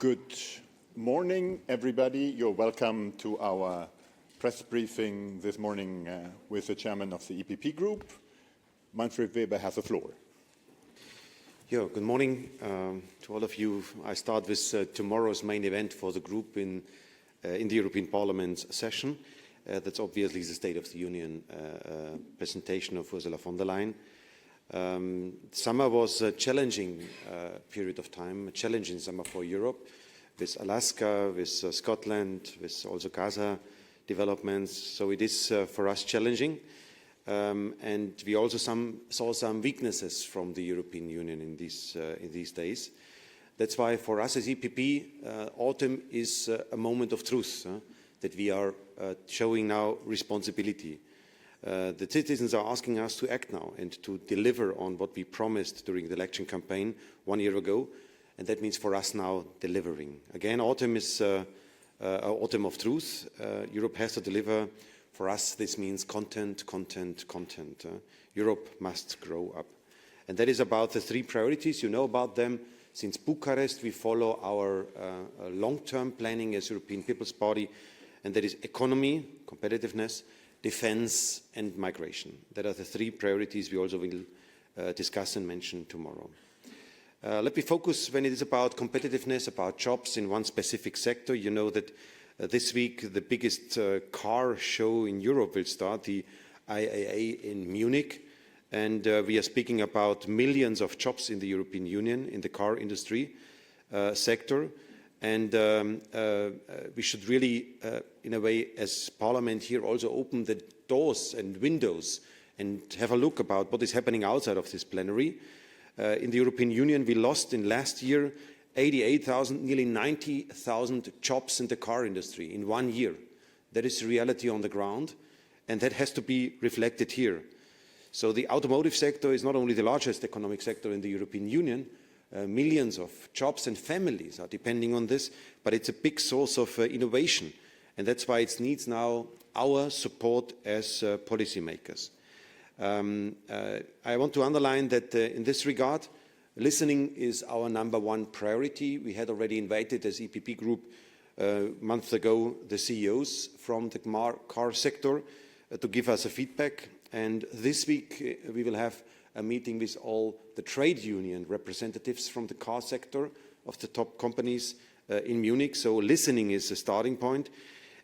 Good morning, everybody. You're welcome to our press briefing this morning with the chairman of the EPP group. Manfred has the floor. Yeah, good morning to all of you. I start with tomorrow's main event for the group in the European Parliament session. That's obviously the State of the Union presentation of Ursula von der Leyen. Summer was a challenging period of time, a challenging summer for Europe, with Alaska, with Scotland, with also Gaza developments. So it is for us challenging. And we also saw some weaknesses from the European Union in these days. That's why for us as EPP, autumn is a moment of truth, that we are showing now responsibility. The citizens are asking us to act now and to deliver on what we promised during the election campaign 1 year ago. And that means for us now delivering. Again, autumn is autumn of truth. Europe has to deliver. For us, this means content. Europe must grow up. And that is about the three priorities. You know about them. Since Bucharest, we follow our long-term planning as European People's Party. And that is economy, competitiveness, defense and migration. That are the three priorities we also will discuss and mention tomorrow. Let me focus when it is about competitiveness, about jobs in one specific sector. You know that this week the biggest car show in Europe will start, the IAA in Munich. And we are speaking about millions of jobs in the European Union in the car industry sector. And we should really, in a way, as Parliament here, also open the doors and windows and have a look about what is happening outside of this plenary. In the European Union, we lost in last year 88,000, nearly 90,000 jobs in the car industry in 1 year. That is the reality on the ground, and that has to be reflected here. So the automotive sector is not only the largest economic sector in the European Union. Millions of jobs and families are depending on this, but it's a big source of innovation. And that's why it needs now our support as policymakers. I want to underline that in this regard, listening is our #1 priority. We had already invited as EPP group months ago the CEOs from the car sector to give us a feedback. And this week we will have a meeting with all the trade union representatives from the car sector of the top companies in Munich. So listening is a starting point.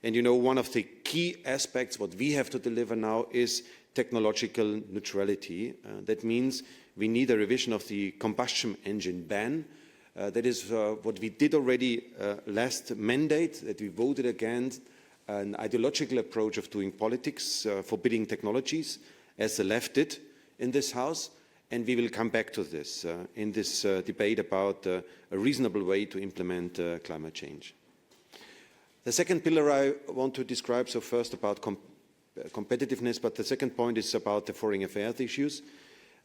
And you know, one of the key aspects what we have to deliver now is technological neutrality. That means we need a revision of the combustion engine ban. That is what we did already last mandate, that we voted against an ideological approach of doing politics, forbidding technologies, as the left did in this House. And we will come back to this in this debate about a reasonable way to implement climate change. The second pillar I want to describe, so first about competitiveness, but the second point is about the foreign affairs issues.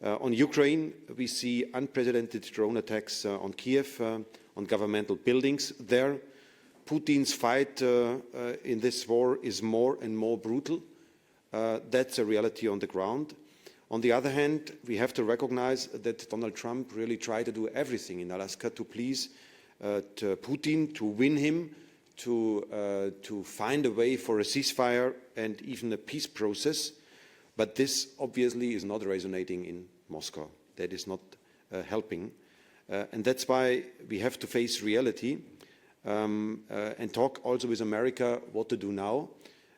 On Ukraine, we see unprecedented drone attacks on Kiev, on governmental buildings there. Putin's fight in this war is more and more brutal. That's a reality on the ground. On the other hand, we have to recognize that Donald Trump really tried to do everything in Alaska to please to Putin, to win him, to find a way for a ceasefire and even a peace process. But this obviously is not resonating in Moscow. That is not helping. And that's why we have to face reality and talk also with America what to do now.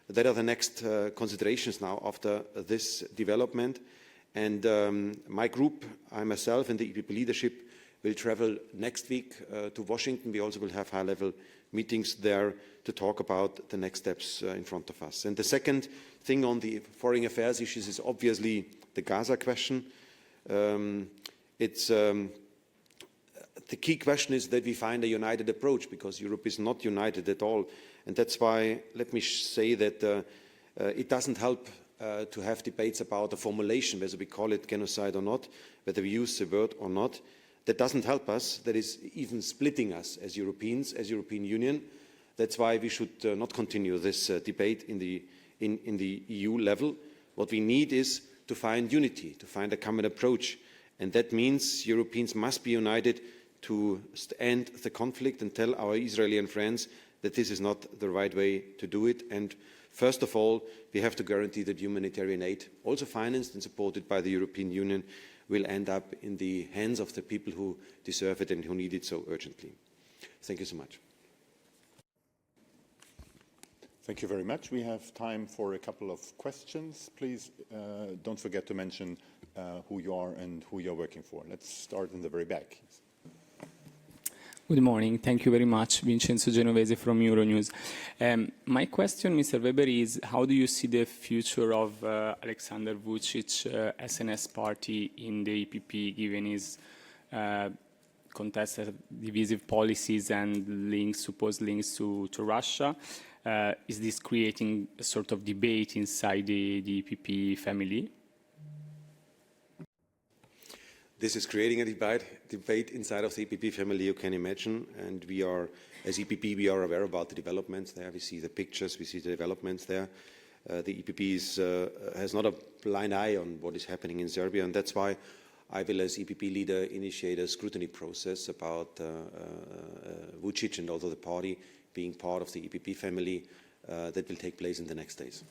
That are the next considerations now after this development. And my group, I myself and the EPP leadership will travel next week to Washington. We also will have high-level meetings there to talk about the next steps in front of us. And the second thing on the foreign affairs issues is obviously the Gaza question. The key question is that we find a united approach, because Europe is not united at all. And that's why, let me say that it doesn't help to have debates about the formulation, whether we call it genocide or not, whether we use the word or not. That doesn't help us. That is even splitting us as Europeans, as European Union. That's why we should not continue this debate in the EU level. What we need is to find unity, to find a common approach. And that means Europeans must be united to end the conflict and tell our Israeli friends that this is not the right way to do it. And first of all, we have to guarantee that humanitarian aid, also financed and supported by the European Union, will end up in the hands of the people who deserve it and who need it so urgently. Thank you so much. Thank you very much. We have time for a couple of questions. Please don't forget to mention who you are and who you're working for. Let's start in the very back. Good morning. Thank you very much. Vincenzo Genovese from Euronews. My question, Mr. Weber, is how do you see the future of Alexander Vučić SNS party in the EPP, given his contested divisive policies and links, supposed links to Russia? Is this creating a sort of debate inside the EPP family? This is creating a debate inside of the EPP family, you can imagine, and we are, as EPP, we are aware about the developments there. We see the pictures, we see the developments there. The EPP has not a blind eye on what is happening in Serbia, and that's why I will, as EPP leader, initiate a scrutiny process about Vučić and also the party being part of the EPP family that will take place in the next days.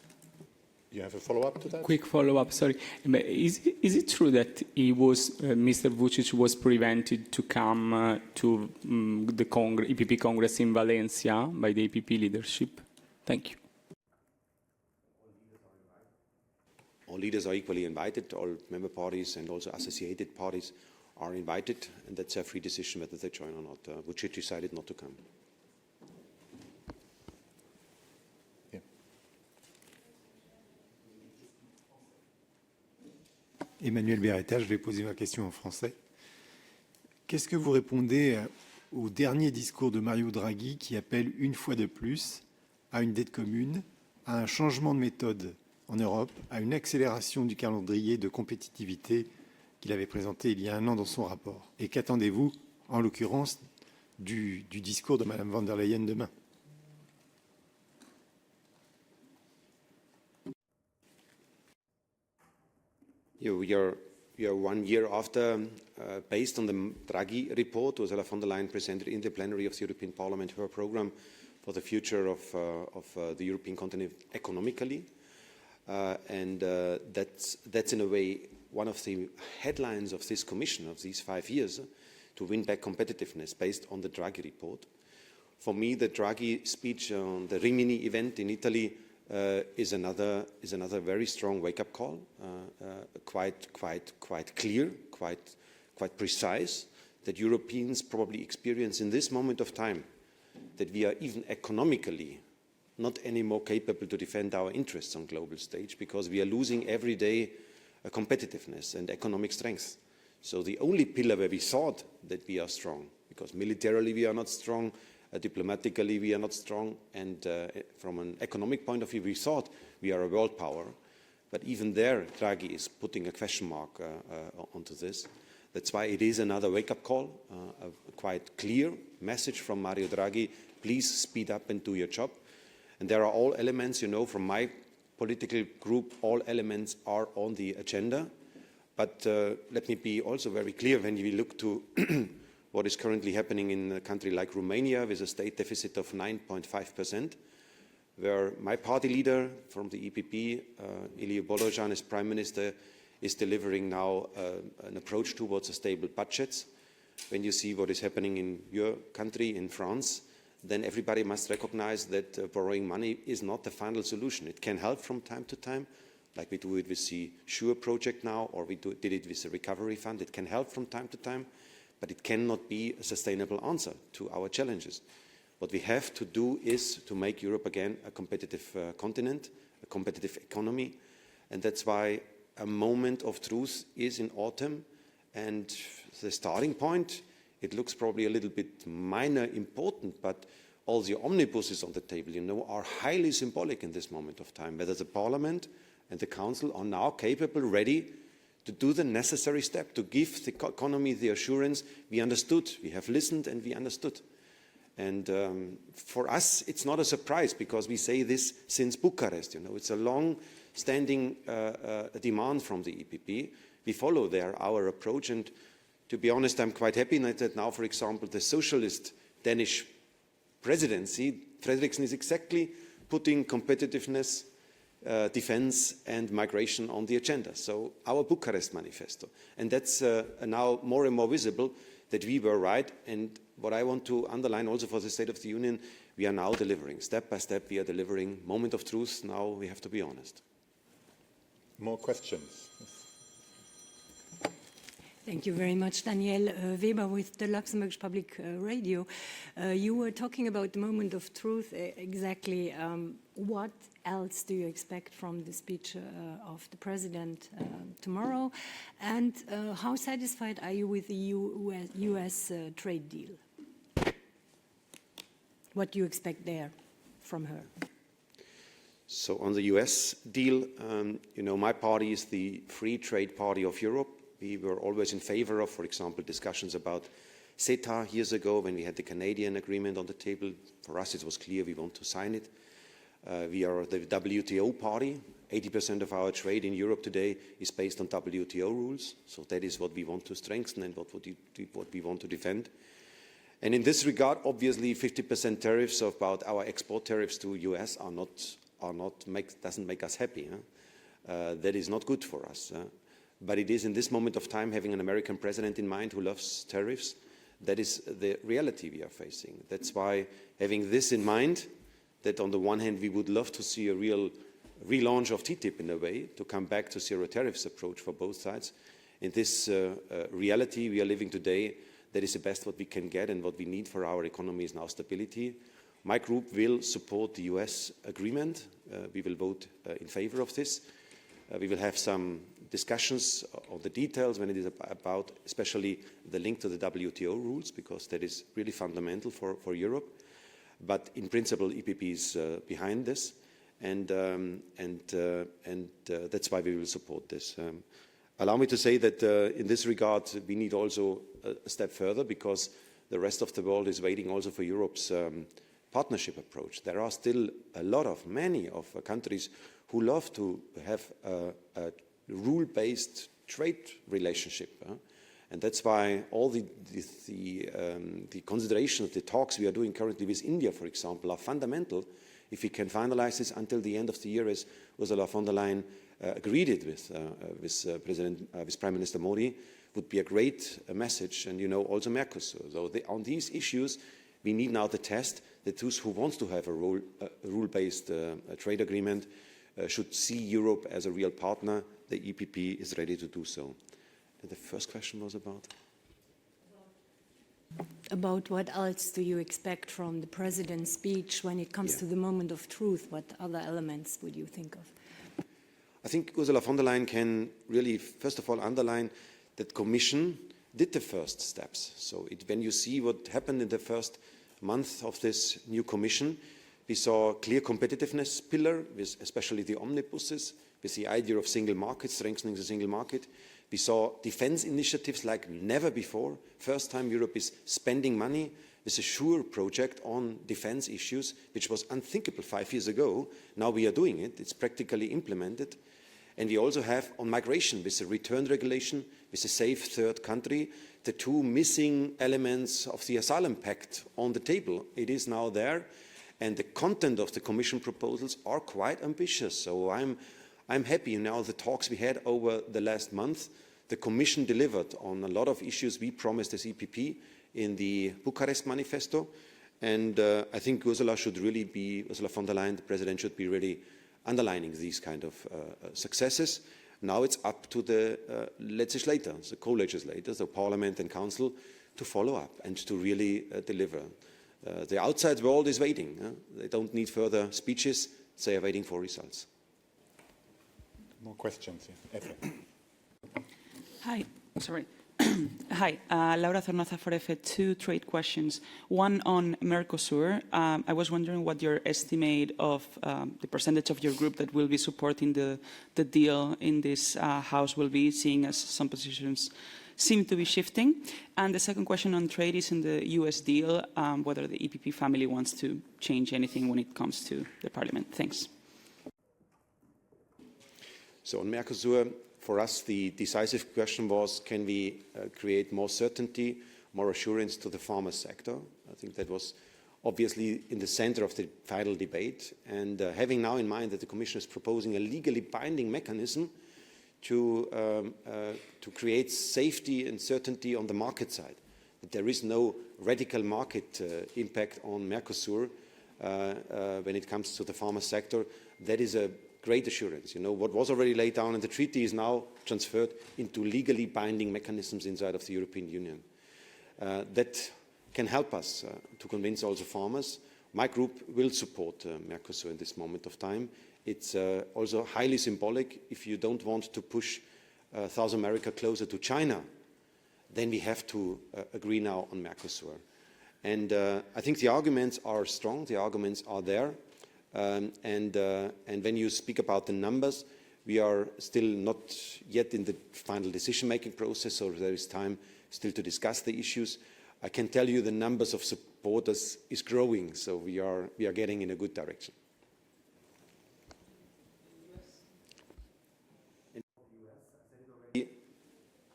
You have a follow-up to that? Quick follow-up, sorry. Is it true that Mr. Vučić was prevented to come to the EPP Congress in Valencia by the EPP leadership? Thank you. All leaders are equally invited. All member parties and also associated parties are invited, and that's a free decision whether they join or not. Vučić decided not to come. Emmanuel Beretta, je vais poser ma question en français. Qu'est-ce que vous répondez au dernier discours de Mario Draghi qui appelle une fois de plus à une dette commune, à un changement de méthode en Europe, à une accélération du calendrier de compétitivité qu'il avait présenté il y a un an dans son rapport? Et qu'attendez-vous, en l'occurrence, du discours de Mme von der Leyen demain? We are 1 year after, based on the Draghi report, Ursula von der Leyen presented in the plenary of the European Parliament her program for the future of the European continent economically. And that's in a way one of the headlines of this Commission of these 5 years, to win back competitiveness based on the Draghi report. For me, the Draghi speech on the Rimini event in Italy is another very strong wake-up call, quite clear, quite precise, that Europeans probably experience in this moment of time that we are even economically not anymore capable to defend our interests on global stage, because we are losing every day competitiveness and economic strength. So the only pillar where we thought that we are strong, because militarily we are not strong, diplomatically we are not strong, and from an economic point of view we thought we are a world power. But even there, Draghi is putting a question mark onto this. That's why it is another wake-up call, a quite clear message from Mario Draghi: please speed up and do your job. And there are all elements, you know, from my political group, all elements are on the agenda. But let me be also very clear, when we look to what is currently happening in a country like Romania with a state deficit of 9.5%, where my party leader from the EPP, Ilie Bolojan, as Prime Minister, is delivering now an approach towards a stable budget. When you see what is happening in your country, in France, then everybody must recognize that borrowing money is not the final solution. It can help from time to time, like we do it with the SURE project now, or we did it with the recovery fund. It can help from time to time, but it cannot be a sustainable answer to our challenges. What we have to do is to make Europe again a competitive continent, a competitive economy, and that's why a moment of truth is in autumn. And the starting point, it looks probably a little bit minor important, but all the omnibuses on the table, you know, are highly symbolic in this moment of time, whether the Parliament and the Council are now capable, ready to do the necessary step, to give the economy the assurance we understood, we have listened and we understood. And for us, it's not a surprise, because we say this since Bucharest. You know, it's a long-standing demand from the EPP. We follow there our approach, and To be honest, I'm quite happy that now, for example, the socialist Danish presidency, Frederiksen, is exactly putting competitiveness, defense and migration on the agenda. So our Bucharest manifesto. And that's now more and more visible that we were right. And what I want to underline also for the State of the Union, we are now delivering. Step by step, we are delivering. Moment of truth, now we have to be honest. More questions? Thank you very much, Daniel Weber with the Luxembourg Public Radio. You were talking about the moment of truth. Exactly what else do you expect from the speech of the President tomorrow? And how satisfied are you with the US trade deal? What do you expect there from her? So on the US deal, you know, my party is the Free Trade Party of Europe. We were always in favor of, for example, discussions about CETA years ago when we had the Canadian agreement on the table. For us, it was clear we want to sign it. We are the WTO party. 80% of our trade in Europe today is based on WTO rules. So that is what we want to strengthen and what we want to defend. And in this regard, obviously, 50% tariffs about our export tariffs to US doesn't make us happy. That is not good for us. But it is in this moment of time, having an American president in mind who loves tariffs, that is the reality we are facing. That's why having this in mind, that on the one hand we would love to see a real relaunch of TTIP in a way, to come back to zero tariffs approach for both sides. In this reality we are living today, that is the best what we can get, and what we need for our economy is now stability. My group will support the US agreement. We will vote in favor of this. We will have some discussions on the details when it is about especially the link to the WTO rules, because that is really fundamental for Europe. But in principle, EPP is behind this, and that's why we will support this. Allow me to say that in this regard, we need also a step further, because the rest of the world is waiting also for Europe's partnership approach. There are still many countries who love to have a rule-based trade relationship. And that's why all the considerations, the talks we are doing currently with India, for example, are fundamental. If we can finalize this until the end of the year, as Ursula von der Leyen agreed it with Prime Minister Modi, would be a great message. And, you know, also Mercosur. So on these issues, we need now the test that those who want to have a rule-based trade agreement should see Europe as a real partner. The EPP is ready to do so. And the first question was about? About what else do you expect from the President's speech when it comes to the moment of truth? What other elements would you think of? I think Ursula von der Leyen can really, first of all, underline that Commission did the first steps. So when you see what happened in the first month of this new Commission, we saw a clear competitiveness pillar, with especially the omnibuses, with the idea of single market, strengthening the single market. We saw defense initiatives like never before. First time Europe is spending money with a SURE project on defense issues, which was unthinkable 5 years ago. Now we are doing it. It's practically implemented. And we also have on migration, with the return regulation, with a safe third country, the two missing elements of the asylum pact on the table. It is now there. And the content of the Commission proposals are quite ambitious. So I'm happy now the talks we had over the last month. The Commission delivered on a lot of issues we promised as EPP in the Bucharest manifesto. And I think Ursula von der Leyen, the President, should be really underlining these kind of successes. Now it's up to the legislators, the co-legislators, the Parliament and Council, to follow up and to really deliver. The outside world is waiting. They don't need further speeches. They are waiting for results. More questions? Yeah. Hi, sorry. Hi, Laura Zornoza for EFE. Two trade questions. One on Mercosur. I was wondering what your estimate of the percentage of your group that will be supporting the deal in this House will be, seeing as some positions seem to be shifting. And the second question on trade is in the US deal, whether the EPP family wants to change anything when it comes to the Parliament. Thanks. So on Mercosur, for us, the decisive question was, can we create more certainty, more assurance to the farmer sector? I think that was obviously in the center of the final debate. And having now in mind that the Commission is proposing a legally binding mechanism to create safety and certainty on the market side, that there is no radical market impact on Mercosur when it comes to the farmer sector, that is a great assurance. You know, what was already laid down in the treaty is now transferred into legally binding mechanisms inside of the European Union. That can help us to convince also farmers. My group will support Mercosur in this moment of time. It's also highly symbolic. If you don't want to push South America closer to China, then we have to agree now on Mercosur. And I think the arguments are strong, the arguments are there. And when you speak about the numbers, we are still not yet in the final decision-making process, so there is time still to discuss the issues. I can tell you the numbers of supporters is growing, so we are getting in a good direction.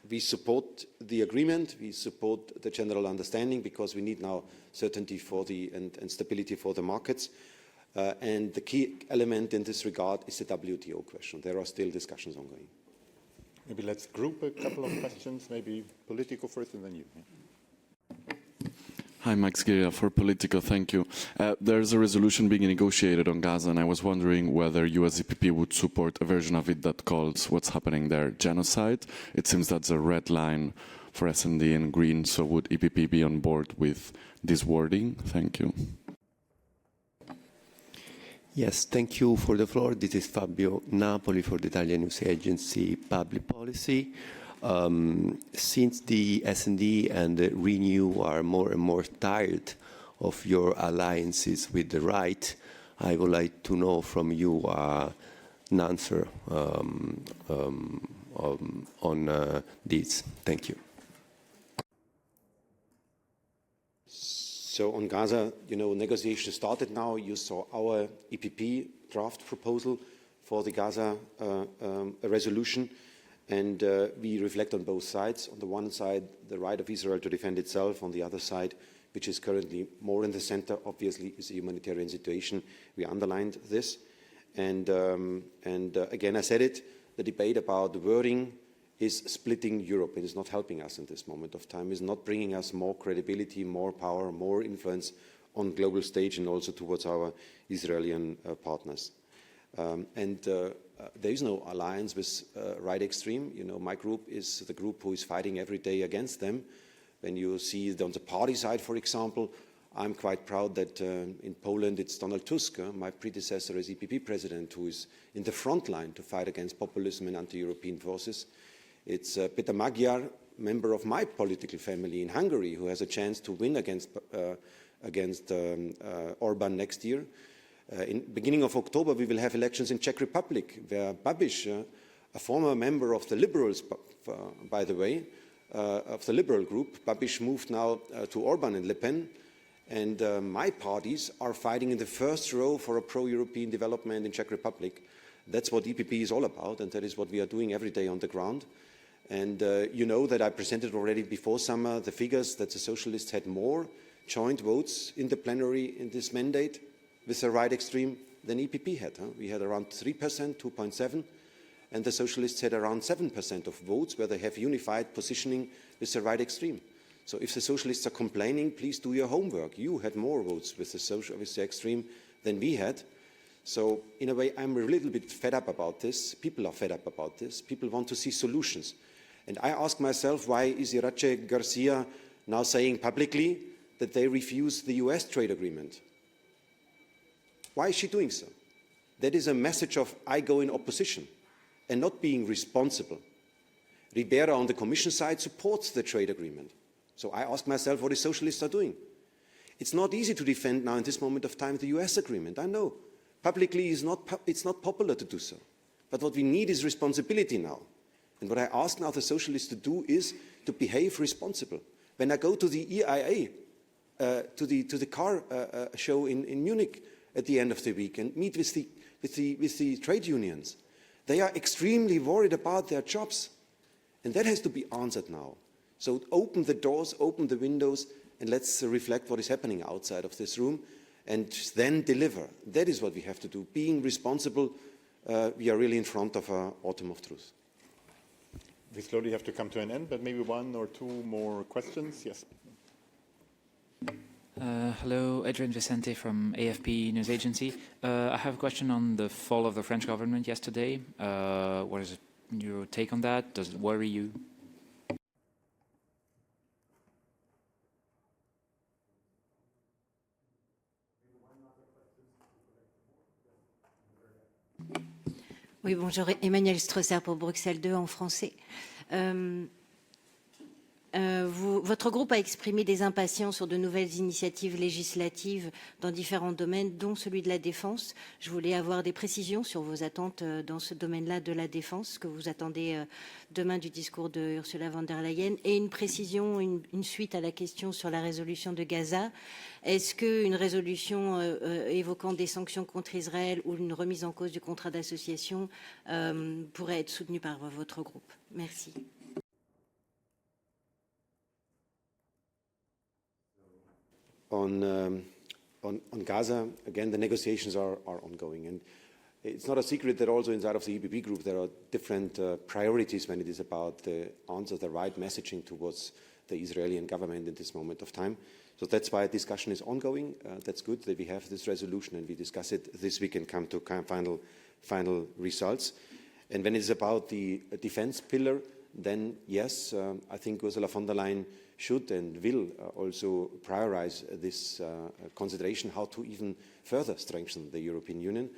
We support the agreement, we support the general understanding, because we need now certainty for and stability for the markets. And the key element in this regard is the WTO question. There are still discussions ongoing. Maybe let's group a couple of questions, maybe political first and then you. Hi, Max Guerra for Politico. Thank you. There's a resolution being negotiated on Gaza, and I was wondering whether you as EPP would support a version of it that calls what's happening there genocide. It seems that's a red line for S&D and Green, so would EPP be on board with this wording? Thank you. Yes, thank you for the floor. This is Fabio Napoli for the Italian news agency Public Policy. Since the S&D and the Renew are more and more tired of your alliances with the right, I would like to know from you an answer on this. Thank you. So on Gaza, you know, negotiations started now. You saw our EPP draft proposal for the Gaza resolution. And we reflect on both sides. On the one side, the right of Israel to defend itself. On the other side, which is currently more in the center, obviously, is the humanitarian situation. We underlined this. And again, I said it, the debate about the wording is splitting Europe. It is not helping us in this moment of time. It is not bringing us more credibility, more power, more influence on global stage and also towards our Israeli partners. There is no alliance with right extreme. You know, my group is the group who is fighting every day against them. When you see it on the party side, for example, I'm quite proud that in Poland it's Donald Tusk, my predecessor as EPP president, who is in the front line to fight against populism and anti-European forces. It's Peter Magyar, member of my political family in Hungary, who has a chance to win against Orban next year. In beginning of October, we will have elections in Czech Republic, where Babiš, a former member of the Liberals, by the way, of the Liberal group, Babiš moved now to Orban and Le Pen, and my parties are fighting in the first row for a pro-European development in Czech Republic. That's what EPP is all about, and that is what we are doing every day on the ground. And you know that I presented already before summer the figures that the Socialists had more joint votes in the plenary in this mandate with the right extreme than EPP had. We had around 3%, 2.7%, and the Socialists had around 7% of votes where they have unified positioning with the right extreme. So if the Socialists are complaining, please do your homework. You had more votes with the extreme than we had. So in a way, I'm a little bit fed up about this. People are fed up about this. People want to see solutions. And I ask myself, why is Irache Garcia now saying publicly that they refuse the US trade agreement? Why is she doing so? That is a message of I go in opposition and not being responsible. Ribera on the Commission side supports the trade agreement. So I ask myself what the Socialists are doing. It's not easy to defend now in this moment of time the US agreement, I know. Publicly, it's not popular to do so. But what we need is responsibility now. And what I ask now the Socialists to do is to behave responsible. When I go to the EIA, to the car show in Munich at the end of the week and meet with the trade unions, They are extremely worried about their jobs. And that has to be answered now. So open the doors, open the windows, and let's reflect what is happening outside of this room, and then deliver. That is what we have to do. Being responsible, we are really in front of our autumn of truth. We slowly have to come to an end, but maybe one or two more questions. Yes. Hello, Adrian Vicente from AFP News Agency. I have a question on the fall of the French government yesterday. What is your take on that? Does it worry you? Oui, bonjour, Emmanuel Strosser pour Bruxelles 2 en français. Votre groupe a exprimé des impatiences sur de nouvelles initiatives législatives dans différents domaines, dont celui de la défense. Je voulais avoir des précisions sur vos attentes dans ce domaine-là de la défense, que vous attendez demain du discours de Ursula von der Leyen, et une précision, une suite à la question sur la résolution de Gaza. Est-ce qu'une résolution évoquant des sanctions contre Israël ou une remise en cause du contrat d'association pourrait être soutenue par votre groupe? Merci. On Gaza, again, the negotiations are ongoing. And it's not a secret that also inside of the EPP group there are different priorities when it is about the answer, the right messaging towards the Israeli government in this moment of time. So that's why discussion is ongoing. That's good that we have this resolution and we discuss it this week and come to final results. And when it's about the defense pillar, then yes, I think Ursula von der Leyen should and will also prioritize this consideration how to even further strengthen the European Union.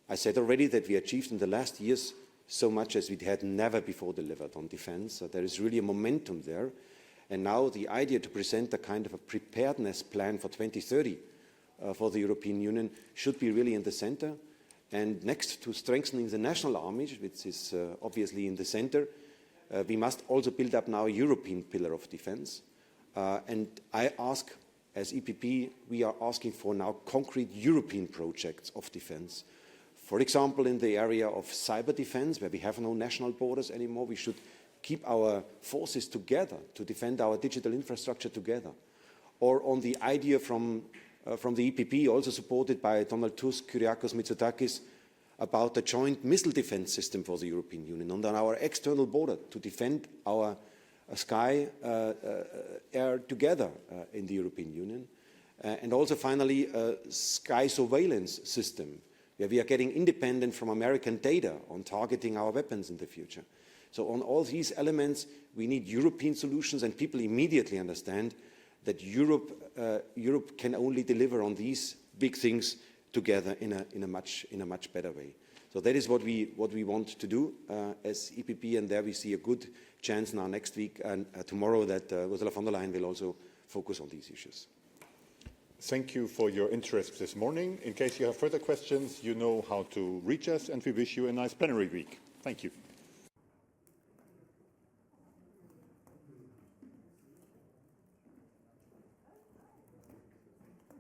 I said already that we achieved in the last years so much as we had never before delivered on defense. So there is really a momentum there. And now the idea to present a kind of a preparedness plan for 2030 for the European Union should be really in the center. And next to strengthening the national armies, which is obviously in the center, we must also build up now a European pillar of defense. And I ask, as EPP, we are asking for now concrete European projects of defense. For example, in the area of cyber defense, where we have no national borders anymore, we should keep our forces together to defend our digital infrastructure together. Or on the idea from the EPP, also supported by Donald Tusk, Kyriakos Mitsotakis, about a joint missile defense system for the European Union, and on our external border to defend our sky, air together in the European Union. And also finally, a sky surveillance system, where we are getting independent from American data on targeting our weapons in the future. So on all these elements, we need European solutions, and people immediately understand that Europe can only deliver on these big things together in a much better way. So that is what we want to do as EPP, and there we see a good chance now next week and tomorrow that Ursula von der Leyen will also focus on these issues. Thank you for your interest this morning. In case you have further questions, you know how to reach us, and we wish you a nice plenary week. Thank you.